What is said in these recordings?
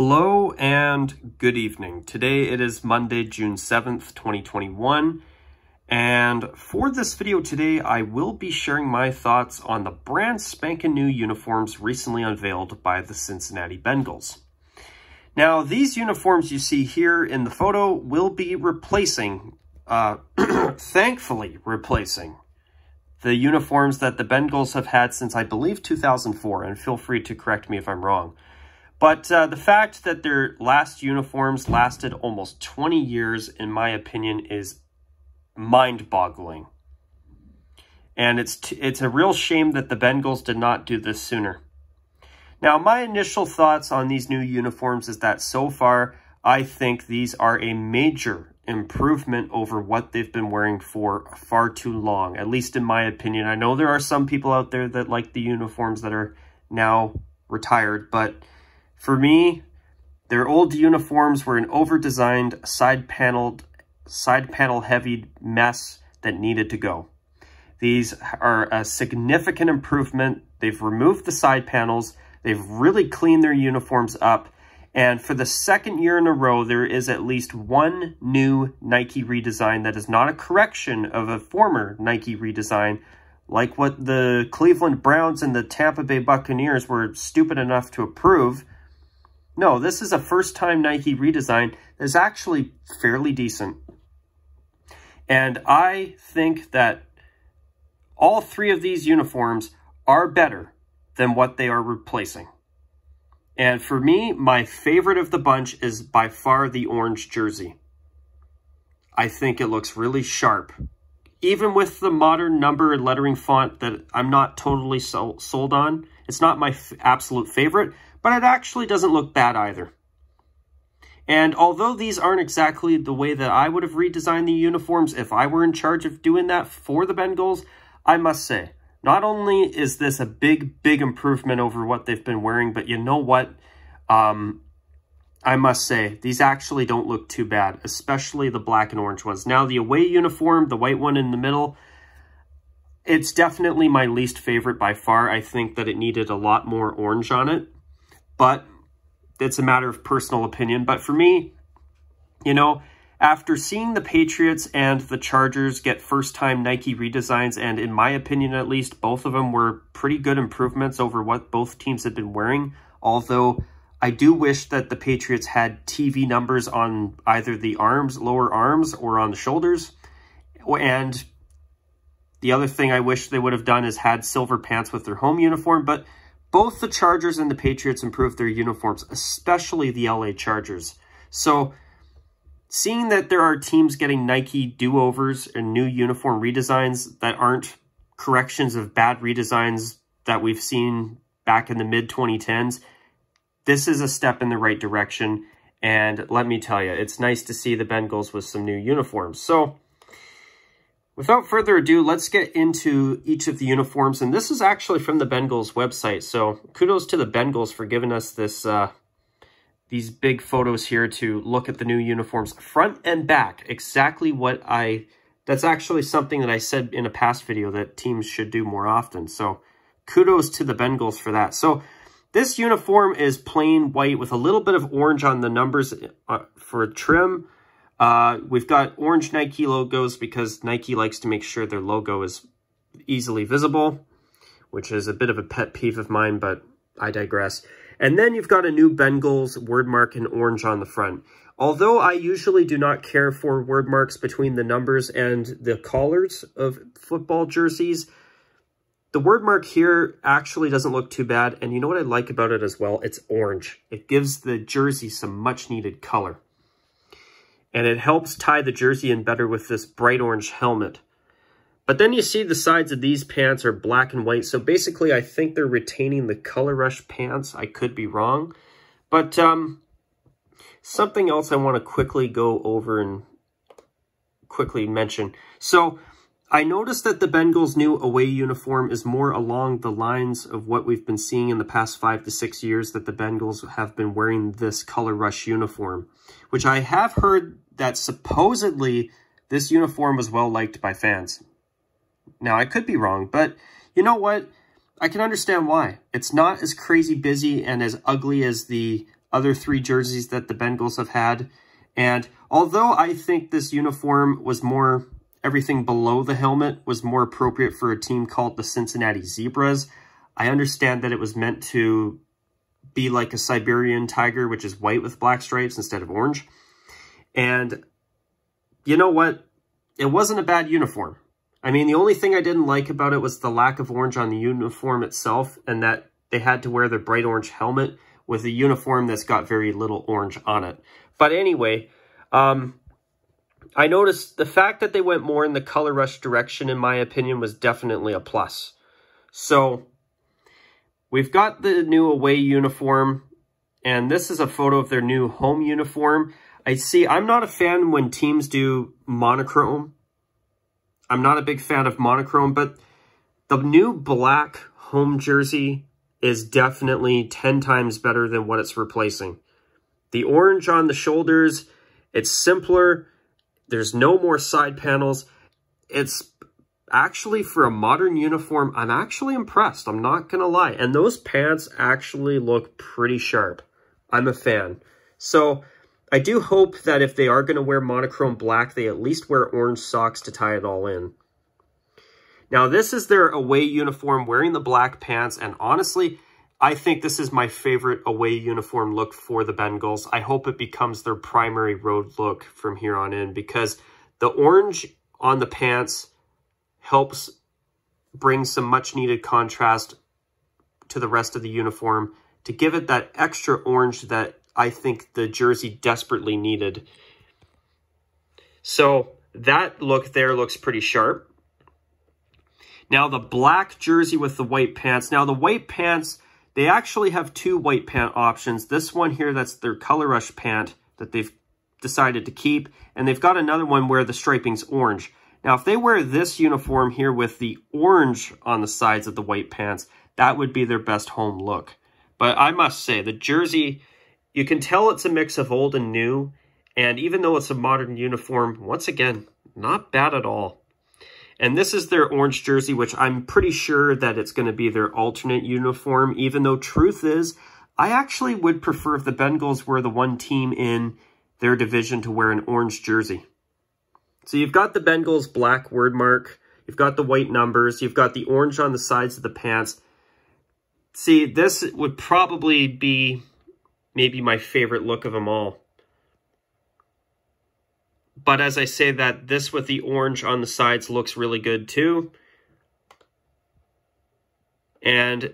Hello and good evening. Today it is Monday, June 7th, 2021. And for this video today, I will be sharing my thoughts on the brand spanking new uniforms recently unveiled by the Cincinnati Bengals. Now, these uniforms you see here in the photo will be replacing, thankfully replacing, the uniforms that the Bengals have had since, I believe, 2004. And feel free to correct me if I'm wrong. But the fact that their last uniforms lasted almost 20 years, in my opinion, is mind-boggling. And it's a real shame that the Bengals did not do this sooner. Now, my initial thoughts on these new uniforms is that so far, I think these are a major improvement over what they've been wearing for far too long, at least in my opinion. I know there are some people out there that like the uniforms that are now retired, but for me, their old uniforms were an over-designed, side panel heavy mess that needed to go. These are a significant improvement. They've removed the side panels. They've really cleaned their uniforms up. And for the second year in a row, there is at least one new Nike redesign that is not a correction of a former Nike redesign, like what the Cleveland Browns and the Tampa Bay Buccaneers were stupid enough to approve. No, this is a first-time Nike redesign that's actually fairly decent. And I think that all three of these uniforms are better than what they are replacing. And for me, my favorite of the bunch is by far the orange jersey. I think it looks really sharp. Even with the modern number and lettering font that I'm not totally sold on, it's not my absolute favorite, but it actually doesn't look bad either. And although these aren't exactly the way that I would have redesigned the uniforms if I were in charge of doing that for the Bengals, I must say, not only is this a big improvement over what they've been wearing, but you know what? I must say, these actually don't look too bad, especially the black and orange ones. Now, the away uniform, the white one in the middle, it's definitely my least favorite by far. I think that it needed a lot more orange on it, but it's a matter of personal opinion. But for me, you know, after seeing the Patriots and the Chargers get first-time Nike redesigns, and in my opinion at least, both of them were pretty good improvements over what both teams had been wearing, although I do wish that the Patriots had TV numbers on either the arms, lower arms, or on the shoulders. And the other thing I wish they would have done is had silver pants with their home uniform, but both the Chargers and the Patriots improved their uniforms, especially the LA Chargers. So seeing that there are teams getting Nike do-overs and new uniform redesigns that aren't corrections of bad redesigns that we've seen back in the mid-2010s, this is a step in the right direction. And let me tell you, it's nice to see the Bengals with some new uniforms. So without further ado, let's get into each of the uniforms. And this is actually from the Bengals website. So kudos to the Bengals for giving us this these big photos here to look at the new uniforms front and back. Exactly what that's actually something that I said in a past video that teams should do more often. So kudos to the Bengals for that. So this uniform is plain white with a little bit of orange on the numbers for trim. We've got orange Nike logos because Nike likes to make sure their logo is easily visible, which is a bit of a pet peeve of mine, but I digress. And then you've got a new Bengals word mark in orange on the front. Although I usually do not care for word marks between the numbers and the collars of football jerseys, the word mark here actually doesn't look too bad. And you know what I like about it as well? It's orange. It gives the jersey some much needed color. And it helps tie the jersey in better with this bright orange helmet. But then you see the sides of these pants are black and white. So basically, I think they're retaining the Color Rush pants. I could be wrong. But something else I want to quickly go over and quickly mention. So I noticed that the Bengals' new away uniform is more along the lines of what we've been seeing in the past 5 to 6 years, that the Bengals have been wearing this Color Rush uniform, which I have heard that supposedly this uniform was well liked by fans. Now, I could be wrong, but you know what? I can understand why. It's not as crazy busy and as ugly as the other 3 jerseys that the Bengals have had. And although I think this uniform was more, everything below the helmet was more appropriate for a team called the Cincinnati Zebras, I understand that it was meant to be like a Siberian tiger, which is white with black stripes instead of orange. And you know what? It wasn't a bad uniform. I mean, the only thing I didn't like about it was the lack of orange on the uniform itself, and that they had to wear their bright orange helmet with a uniform that's got very little orange on it. But anyway, I noticed the fact that they went more in the color rush direction, in my opinion, was definitely a plus. So we've got the new away uniform, and this is a photo of their new home uniform. I'm not a fan when teams do monochrome. I'm not a big fan of monochrome, but the new black home jersey is definitely 10 times better than what it's replacing. The orange on the shoulders, it's simpler. There's no more side panels. It's actually, for a modern uniform, I'm actually impressed. I'm not going to lie. And those pants actually look pretty sharp. I'm a fan. So I do hope that if they are going to wear monochrome black, they at least wear orange socks to tie it all in. Now, this is their away uniform, wearing the black pants, and honestly, I think this is my favorite away uniform look for the Bengals. I hope it becomes their primary road look from here on in, because the orange on the pants helps bring some much-needed contrast to the rest of the uniform to give it that extra orange that I think the jersey desperately needed. So that look there looks pretty sharp. Now the black jersey with the white pants. Now the white pants, they actually have 2 white pant options. This one here, that's their color rush pant that they've decided to keep. And they've got another one where the striping's orange. Now if they wear this uniform here with the orange on the sides of the white pants, that would be their best home look. But I must say, the jersey, you can tell it's a mix of old and new. And even though it's a modern uniform, once again, not bad at all. And this is their orange jersey, which I'm pretty sure that it's going to be their alternate uniform, even though truth is, I actually would prefer if the Bengals were the one team in their division to wear an orange jersey. So you've got the Bengals black word mark, you've got the white numbers, you've got the orange on the sides of the pants. See, this would probably be maybe my favorite look of them all. But as I say that, this with the orange on the sides looks really good too. And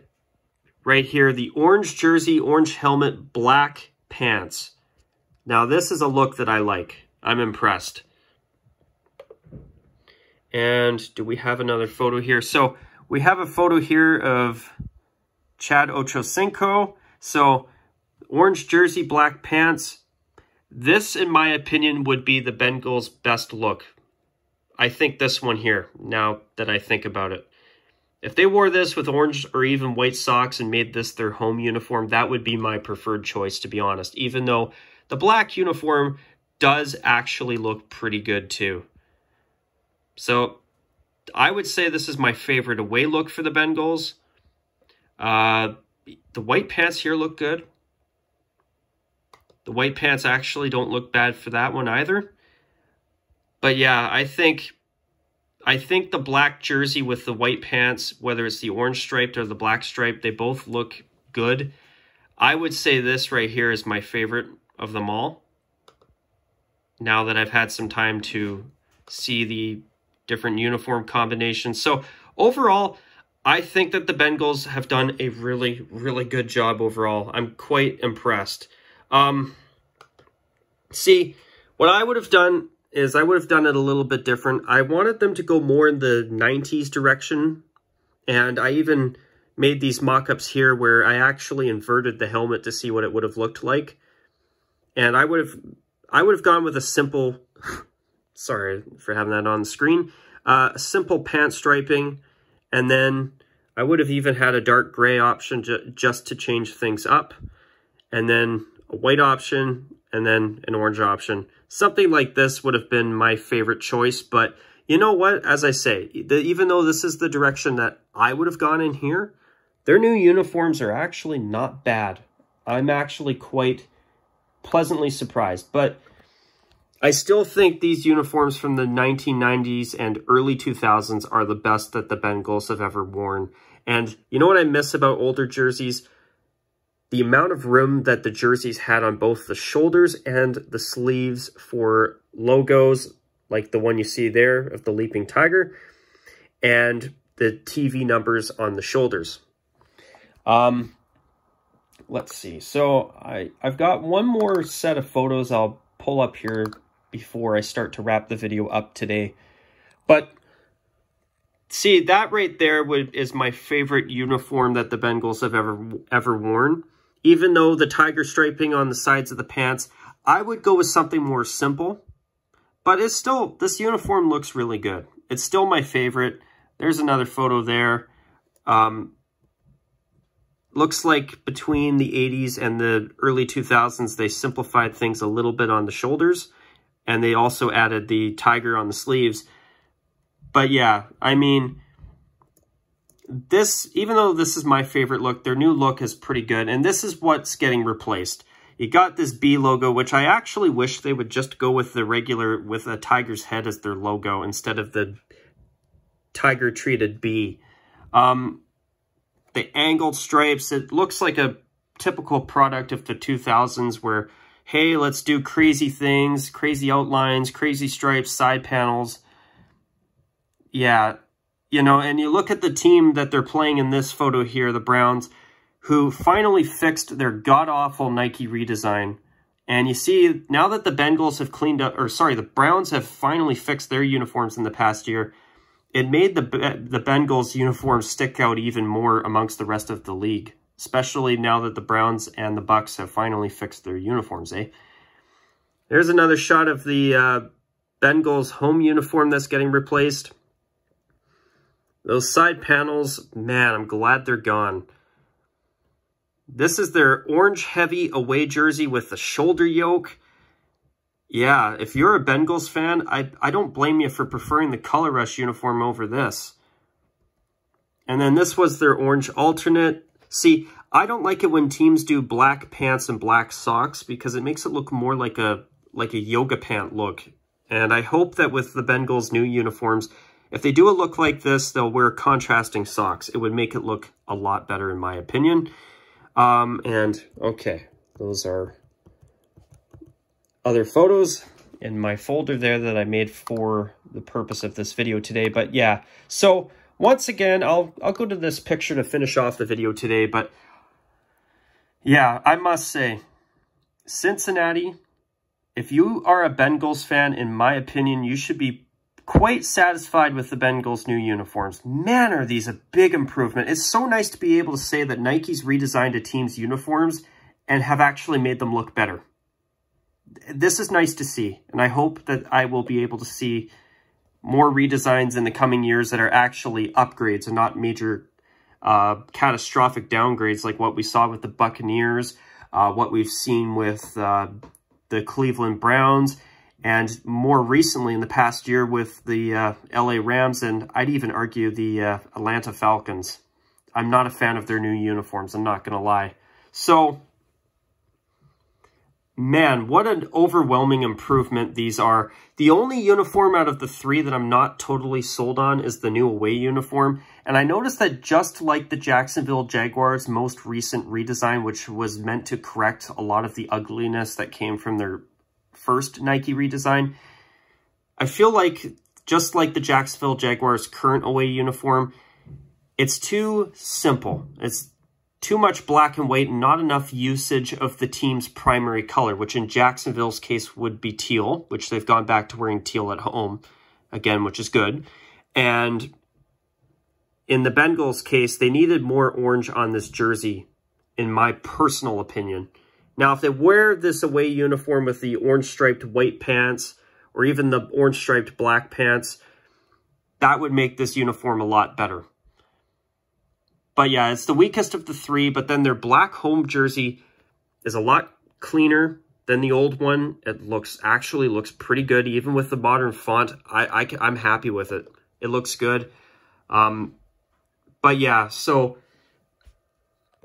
right here, the orange jersey, orange helmet, black pants. Now this is a look that I like. I'm impressed. And do we have another photo here? So we have a photo here of Ocho Cinco. So orange jersey, black pants. This, in my opinion, would be the Bengals' best look. I think this one here, now that I think about it. If they wore this with orange or even white socks and made this their home uniform, that would be my preferred choice, to be honest. Even though the black uniform does actually look pretty good too. So I would say this is my favorite away look for the Bengals. The white pants here look good. The white pants actually don't look bad for that one either. But yeah, I think the black jersey with the white pants, whether it's the orange striped or the black striped, they both look good. I would say this right here is my favorite of them all. Now that I've had some time to see the different uniform combinations. So overall, I think that the Bengals have done a really, really good job overall. I'm quite impressed. See, what I would have done is I would have done it a little bit different. I wanted them to go more in the 90s direction, and I even made these mock-ups here where I actually inverted the helmet to see what it would have looked like. And I would have gone with a simple, sorry for having that on the screen, a simple pant striping, and then I would have even had a dark gray option just to change things up, and then a white option, and then an orange option. Something like this would have been my favorite choice, but you know what? As I say, even though this is the direction that I would have gone in here, their new uniforms are actually not bad. I'm actually quite pleasantly surprised. But I still think these uniforms from the 1990s and early 2000s are the best that the Bengals have ever worn. And you know what I miss about older jerseys? The amount of room that the jerseys had on both the shoulders and the sleeves for logos, like the one you see there of the Leaping Tiger, and the TV numbers on the shoulders. Let's see. So I've got one more set of photos I'll pull up here before I start to wrap the video up today. But see, that right there is my favorite uniform that the Bengals have ever worn. Even though the tiger striping on the sides of the pants, I would go with something more simple. But it's still, this uniform looks really good. It's still my favorite. There's another photo there. Looks like between the 80s and the early 2000s, they simplified things a little bit on the shoulders. And they also added the tiger on the sleeves. But yeah, I mean, this, even though this is my favorite look, their new look is pretty good. And this is what's getting replaced. You got this B logo, which I actually wish they would just go with the regular, with a tiger's head as their logo instead of the tiger treated B. The angled stripes, it looks like a typical product of the 2000s where, hey, let's do crazy things, crazy outlines, crazy stripes, side panels. Yeah, you know, and you look at the team that they're playing in this photo here, the Browns, who finally fixed their god-awful Nike redesign. And you see, now that the Bengals have cleaned up, or sorry, the Browns have finally fixed their uniforms in the past year, it made the Bengals uniforms stick out even more amongst the rest of the league, especially now that the Browns and the Bucks have finally fixed their uniforms, eh? There's another shot of the Bengals home uniform that's getting replaced. Those side panels, man, I'm glad they're gone. This is their orange heavy away jersey with the shoulder yoke. Yeah, if you're a Bengals fan, I don't blame you for preferring the Color Rush uniform over this. And then this was their orange alternate. See, I don't like it when teams do black pants and black socks because it makes it look more like a yoga pant look. And I hope that with the Bengals' new uniforms, if they do a look like this, they'll wear contrasting socks. It would make it look a lot better in my opinion. And okay, those are other photos in my folder there that I made for the purpose of this video today. But yeah, so once again, I'll go to this picture to finish off the video today. But yeah, I must say, Cincinnati, if you are a Bengals fan, in my opinion, you should be quite satisfied with the Bengals' new uniforms. Man, are these a big improvement. It's so nice to be able to say that Nike's redesigned a team's uniforms and have actually made them look better. This is nice to see, and I hope that I will be able to see more redesigns in the coming years that are actually upgrades and not major catastrophic downgrades like what we saw with the Buccaneers, what we've seen with the Cleveland Browns, and more recently in the past year with the LA Rams, and I'd even argue the Atlanta Falcons. I'm not a fan of their new uniforms, I'm not going to lie. So, man, what an overwhelming improvement these are. The only uniform out of the three that I'm not totally sold on is the new away uniform. And I noticed that just like the Jacksonville Jaguars' most recent redesign, which was meant to correct a lot of the ugliness that came from their first Nike redesign, I feel like just like the Jacksonville Jaguars' current away uniform, it's too simple. It's too much black and white and not enough usage of the team's primary color, which in Jacksonville's case would be teal, which they've gone back to wearing teal at home again, which is good. And in the Bengals' case, they needed more orange on this jersey, in my personal opinion. Now, if they wear this away uniform with the orange striped white pants or even the orange striped black pants, that would make this uniform a lot better. But yeah, it's the weakest of the three, but then their black home jersey is a lot cleaner than the old one. It actually looks pretty good, even with the modern font. I'm happy with it. It looks good. But yeah, so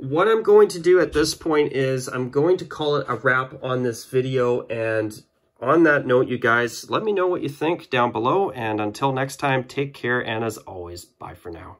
what I'm going to do at this point is I'm going to call it a wrap on this video. And on that note, you guys, let me know what you think down below. And until next time, take care. And as always, bye for now.